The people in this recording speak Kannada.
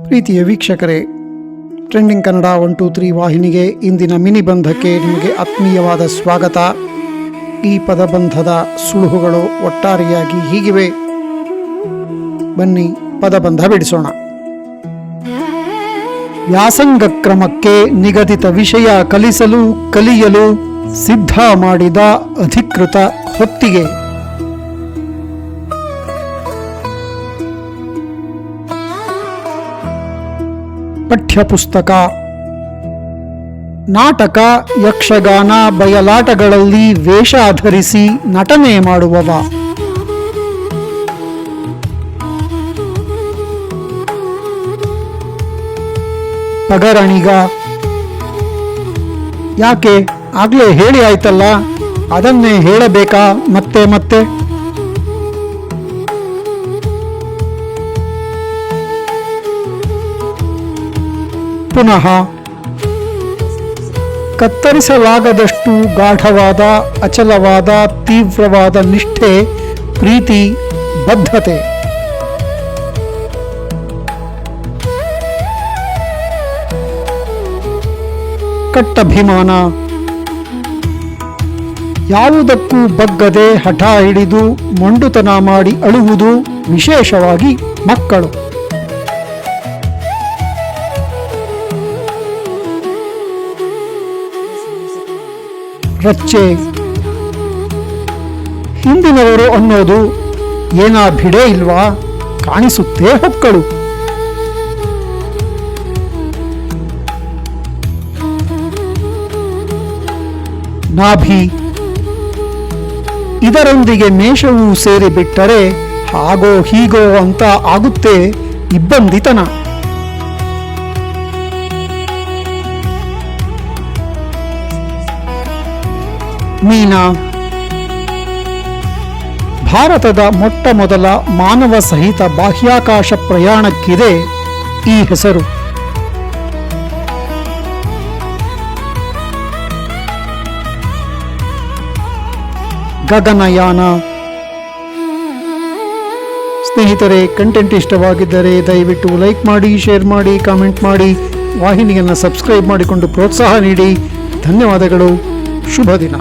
ಪ್ರೀತಿಯ ವೀಕ್ಷಕರೇ, ಟ್ರೆಂಡಿಂಗ್ ಕನ್ನಡ 123 ವಾಹಿನಿಗೆ ಇಂದಿನ ಮಿನಿ ಬಂಧಕ್ಕೆ ನಿಮಗೆ ಆತ್ಮೀಯವಾದ ಸ್ವಾಗತ. ಈ ಪದಬಂಧದ ಸುಳುಹುಗಳು ಒಟ್ಟಾರೆಯಾಗಿ ಹೀಗಿವೆ. ಬನ್ನಿ ಪದಬಂಧ ಬಿಡಿಸೋಣ. ವ್ಯಾಸಂಗ ಕ್ರಮಕ್ಕೆ ನಿಗದಿತ ವಿಷಯ ಕಲಿಯಲು ಸಿದ್ಧ ಮಾಡಿದ ಅಧಿಕೃತ ಹೊತ್ತಿಗೆ. ಪಠ್ಯಪುಸ್ತಕ. ನಾಟಕ, ಯಕ್ಷಗಾನ, ಬಯಲಾಟಗಳಲ್ಲಿ ವೇಷ ಧರಿಸಿ ನಟನೆ ಮಾಡುವವ. ಪಗರಣಿಗ. ಯಾಕೆ, ಆಗ್ಲೇ ಹೇಳಿ ಆಯ್ತಲ್ಲ, ಅದನ್ನೇ ಹೇಳಬೇಕಾ ಮತ್ತೆ ಮತ್ತೆ? ಪುನಃ. ಕತ್ತರಿಸಲಾಗದಷ್ಟು ಗಾಢವಾದ, ಅಚಲವಾದ, ತೀವ್ರವಾದ ನಿಷ್ಠೆ, ಪ್ರೀತಿ, ಬದ್ಧತೆ. ಕಟ್ಟಭಿಮಾನ. ಯಾವುದಕ್ಕೂ ಬಗ್ಗದೆ ಹಠ ಹಿಡಿದು ಮೊಂಡುತನ ಮಾಡಿ ಅಳುವುದು, ವಿಶೇಷವಾಗಿ ಮಕ್ಕಳು. ರಚ್ಚೆ. ಹಿಂದಿನವರು ಅನ್ನೋದು ಏನಾ ಭಿಡೆ ಇಲ್ವಾ, ಕಾಣಿಸುತ್ತೆ ಹೊಕ್ಕಳು. ನಾಭಿ. ಇದರೊಂದಿಗೆ ಮೇಷವೂ ಸೇರಿಬಿಟ್ಟರೆ ಹಾಗೋ ಹೀಗೋ ಅಂತ ಆಗುತ್ತೆ ಇಬ್ಬಂದಿತನ. ಮೀನ. ಭಾರತದ ಮೊಟ್ಟ ಮೊದಲ ಮಾನವ ಸಹಿತ ಬಾಹ್ಯಾಕಾಶ ಪ್ರಯಾಣಕ್ಕಿದೆ ಈ ಹೆಸರು. ಗಗನಯಾನ. ಸ್ನೇಹಿತರೆ, ಕಂಟೆಂಟ್ ಇಷ್ಟವಾಗಿದ್ದರೆ ದಯವಿಟ್ಟು ಲೈಕ್ ಮಾಡಿ, ಶೇರ್ ಮಾಡಿ, ಕಾಮೆಂಟ್ ಮಾಡಿ, ವಾಹಿನಿಯನ್ನು ಸಬ್ಸ್ಕ್ರೈಬ್ ಮಾಡಿಕೊಂಡು ಪ್ರೋತ್ಸಾಹ ನೀಡಿ. ಧನ್ಯವಾದಗಳು. ಶುಭ ದಿನ.